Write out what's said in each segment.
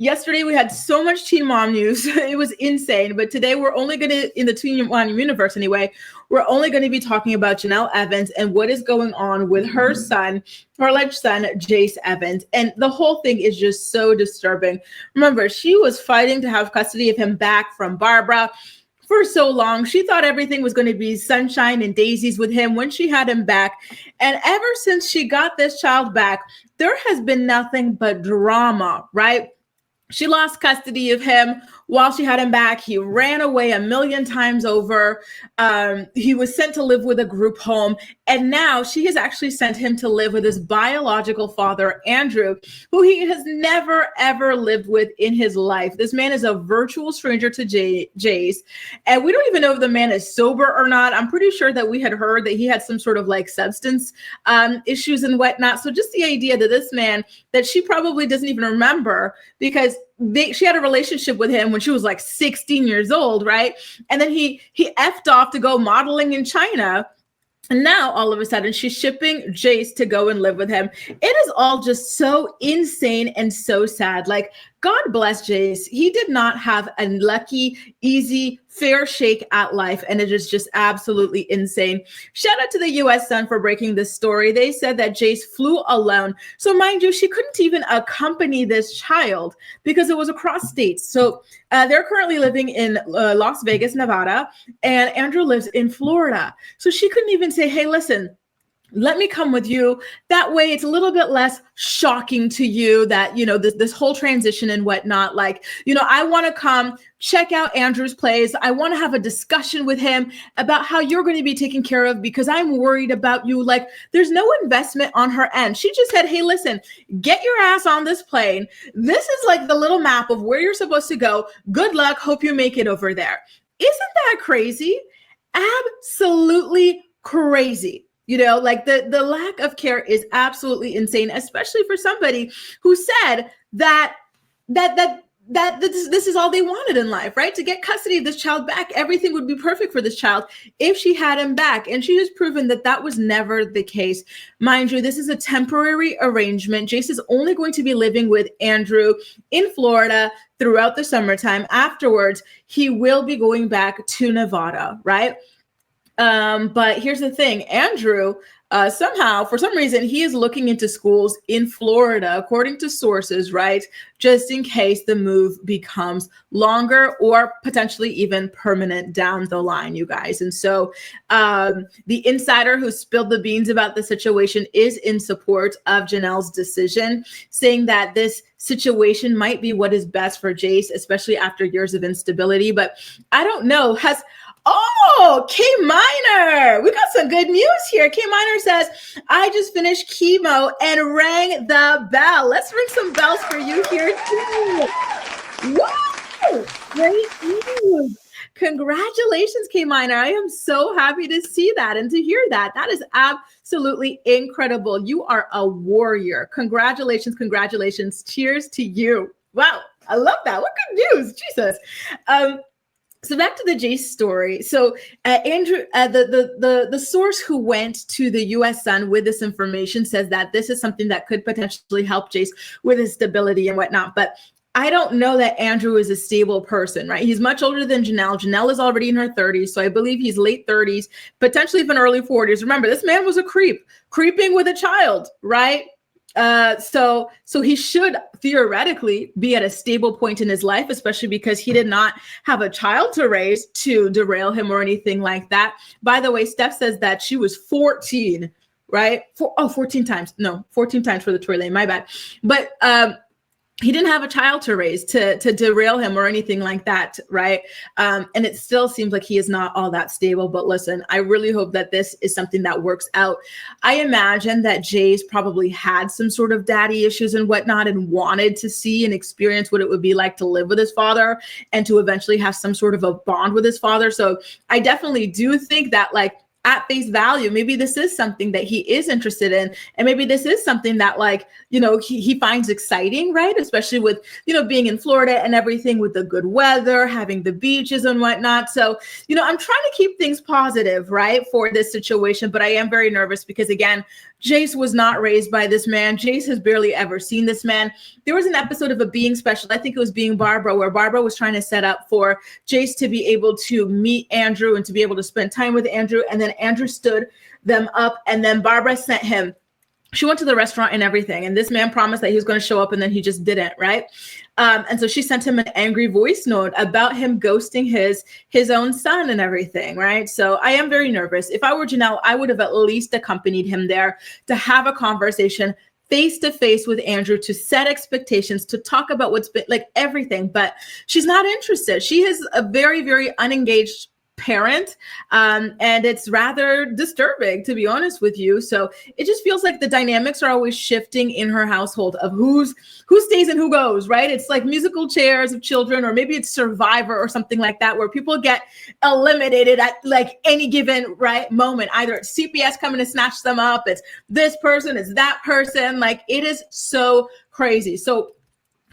Yesterday, we had so much Teen Mom news. It was insane. But today, we're only going to, in the Teen Mom universe anyway, we're only going to be talking about Jenelle Evans and what is going on with her son, her alleged son, Jace Evans. And the whole thing is just so disturbing. Remember, she was fighting to have custody of him back from Barbara for so long. She thought everything was going to be sunshine and daisies with him when she had him back. And ever since she got this child back, there has been nothing but drama, right? She lost custody of him while she had him back. He ran away a million times over. He was sent to live with a group home. And now she has actually sent him to live with his biological father, Andrew, who he has never, ever lived with in his life. This man is a virtual stranger to Jace. And we don't even know if the man is sober or not. I'm pretty sure that we had heard that he had some sort of like substance issues and whatnot. So just the idea that this man, that she probably doesn't even remember, because she had a relationship with him when she was like 16 years old, right? And then he effed off to go modeling in China. And now all of a sudden she's shipping Jace to go and live with him. It is all just so insane and so sad. Like, God bless Jace. He did not have a lucky, easy, fair shake at life. And it is just absolutely insane. Shout out to the US Sun for breaking this story. They said that Jace flew alone. So mind you, she couldn't even accompany this child because it was across states. So they're currently living in Las Vegas, Nevada, and Andrew lives in Florida. So she couldn't even say, hey, listen, let me come with you. That way it's a little bit less shocking to you that, you know, this whole transition and whatnot. Like, you know, I want to come check out Andrew's place. I want to have a discussion with him about how you're going to be taken care of because I'm worried about you. Like, there's no investment on her end. She just said, hey, listen, get your ass on this plane. This is like the little map of where you're supposed to go. Good luck. Hope you make it over there. Isn't that crazy? Absolutely crazy. You know, like the lack of care is absolutely insane, especially for somebody who said that this is all they wanted in life, right? To get custody of this child back, everything would be perfect for this child if she had him back. And she has proven that that was never the case. Mind you, this is a temporary arrangement. Jace is only going to be living with Andrew in Florida throughout the summertime. Afterwards, he will be going back to Nevada, right? But here's the thing, Andrew, somehow, for some reason, he is looking into schools in Florida, according to sources, right? Just in case the move becomes longer or potentially even permanent down the line, you guys. And so the insider who spilled the beans about the situation is in support of Jenelle's decision, saying that this situation might be what is best for Jace, especially after years of instability. But I don't know, Oh, K Minor. We got some good news here. K Minor says, I just finished chemo and rang the bell. Let's ring some bells for you here too. Whoa! Great news. Congratulations, K Minor. I am so happy to see that and to hear that. That is absolutely incredible. You are a warrior. Congratulations, congratulations. Cheers to you. Wow, I love that. What good news. Jesus. So back to the Jace story. So Andrew, the source who went to the US Sun with this information says that this is something that could potentially help Jace with his stability and whatnot. But I don't know that Andrew is a stable person, right? He's much older than Jenelle. Jenelle is already in her 30s. So I believe he's late 30s, potentially even early 40s. Remember, this man was a creeping with a child, right? So he should theoretically be at a stable point in his life, especially because he did not have a child to raise to derail him or anything like that. By the way, Steph says that she was 14, right? 14 times. No, 14 times for the toy lane. My bad. But, he didn't have a child to raise to derail him or anything like that, right? And it still seems like he is not all that stable. But listen, I really hope that this is something that works out. I imagine that Jace probably had some sort of daddy issues and whatnot and wanted to see and experience what it would be like to live with his father and to eventually have some sort of a bond with his father. So I definitely do think that, like, at face value, maybe this is something that he is interested in. And maybe this is something that, like, you know, he finds exciting, right? Especially with, you know, being in Florida and everything with the good weather, having the beaches and whatnot. So, you know, I'm trying to keep things positive, right, for this situation. But I am very nervous because, again, Jace was not raised by this man. Jace has barely ever seen this man. There was an episode of a Being Special, I think it was Being Barbara, where Barbara was trying to set up for Jace to be able to meet Andrew and to be able to spend time with Andrew. And then Andrew stood them up, and then Barbara sent him. She went to the restaurant and everything, and this man promised that he was going to show up, and then he just didn't, right? And so she sent him an angry voice note about him ghosting his own son and everything, right? So I am very nervous. If I were Jenelle, I would have at least accompanied him there to have a conversation face to face with Andrew, to set expectations, to talk about what's been like everything, but she's not interested. She is a very, very unengaged parent, and it's rather disturbing, to be honest with you. So it just feels like the dynamics are always shifting in her household of who stays and who goes, right? It's like musical chairs of children, or maybe it's Survivor or something like that, where people get eliminated at like any given right moment. Either it's CPS coming to snatch them up, it's this person, it's that person. Like, it is so crazy. So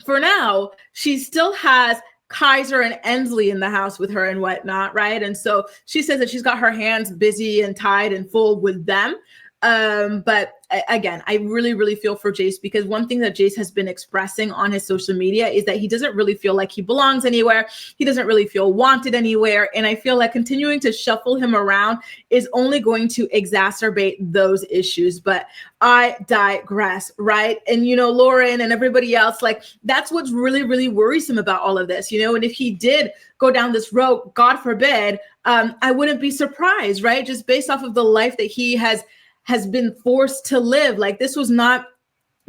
for now, she still has Kaiser and Ensley in the house with her and whatnot, right? And so she says that she's got her hands busy and tied and full with them. But again, I really, really feel for Jace, because one thing that Jace has been expressing on his social media is that he doesn't really feel like he belongs anywhere. He doesn't really feel wanted anywhere. And I feel like continuing to shuffle him around is only going to exacerbate those issues. But I digress, right? And, you know, Lauren and everybody else, like, that's what's really, really worrisome about all of this, you know? And if he did go down this road, God forbid, I wouldn't be surprised, right? Just based off of the life that he has been forced to live. Like, this was not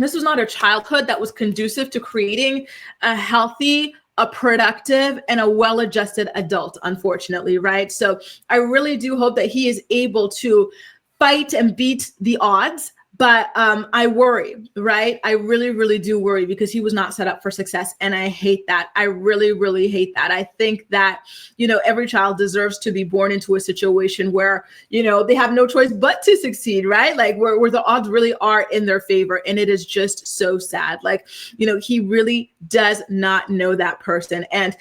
a childhood that was conducive to creating a healthy, a productive, and a well-adjusted adult, unfortunately, right? So I really do hope that he is able to fight and beat the odds. But I worry, right? I really, really do worry, because he was not set up for success. And I hate that. I really, really hate that. I think that, you know, every child deserves to be born into a situation where, you know, they have no choice but to succeed, right? Like where the odds really are in their favor. And it is just so sad. Like, you know, he really does not know that person. And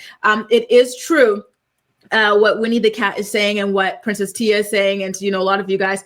it is true. What Winnie the Cat is saying and what Princess Tia is saying, and, you know, a lot of you guys,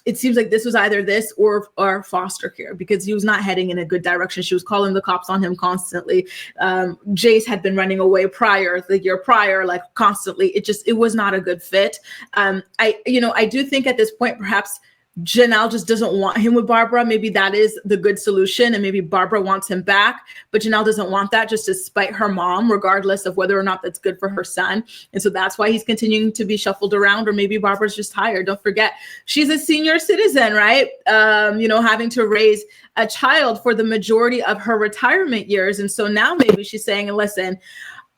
it seems like this was either this or foster care, because he was not heading in a good direction. She was calling the cops on him constantly. Jace had been running away the year prior, like constantly. It was not a good fit. I do think at this point, perhaps Jenelle just doesn't want him with Barbara. Maybe that is the good solution, and maybe Barbara wants him back, but Jenelle doesn't want that, just to spite her mom, regardless of whether or not that's good for her son. And so that's why he's continuing to be shuffled around, or maybe Barbara's just tired. Don't forget, she's a senior citizen, right? Having to raise a child for the majority of her retirement years. And so now maybe she's saying, listen,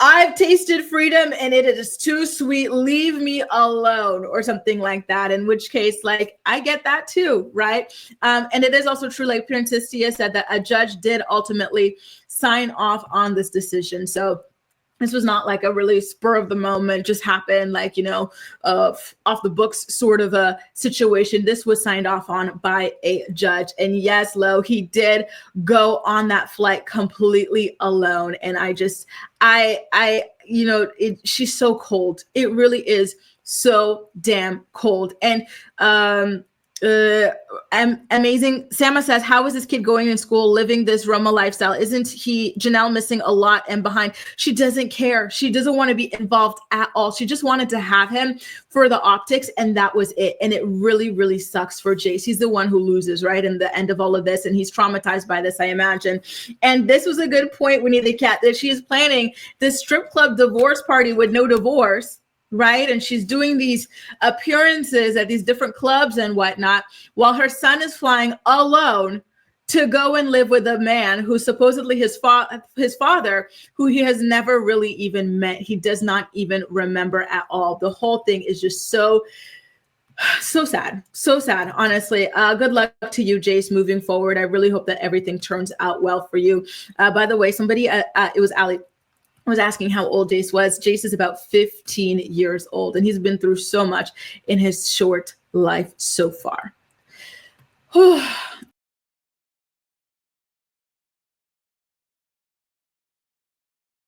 I've tasted freedom and it is too sweet. Leave me alone, or something like that. In which case, like, I get that too, right? And it is also true, like Princess Tia said, that a judge did ultimately sign off on this decision. So this was not like a really spur of the moment, just happened, like, you know, off the books sort of a situation. This was signed off on by a judge. And yes, Lo, he did go on that flight completely alone. And she's so cold. It really is so damn cold. And amazing. Sama says, how is this kid going in school, living this Roma lifestyle? Isn't Jenelle missing a lot and behind? She doesn't care. She doesn't want to be involved at all. She just wanted to have him for the optics, and that was it. And it really, really sucks for Jace. He's the one who loses, right, in the end of all of this, and he's traumatized by this, I imagine. And this was a good point, Winnie the Cat, that she is planning this strip club divorce party with no divorce, right? And she's doing these appearances at these different clubs and whatnot, while her son is flying alone to go and live with a man who's supposedly his father, who he has never really even met. He does not even remember at all. The whole thing is just so sad, honestly. Good luck to you, Jace, moving forward. I really hope that everything turns out well for you. By the way, somebody, it was Ali, was asking how old Jace was. Jace is about 15 years old, and he's been through so much in his short life so far.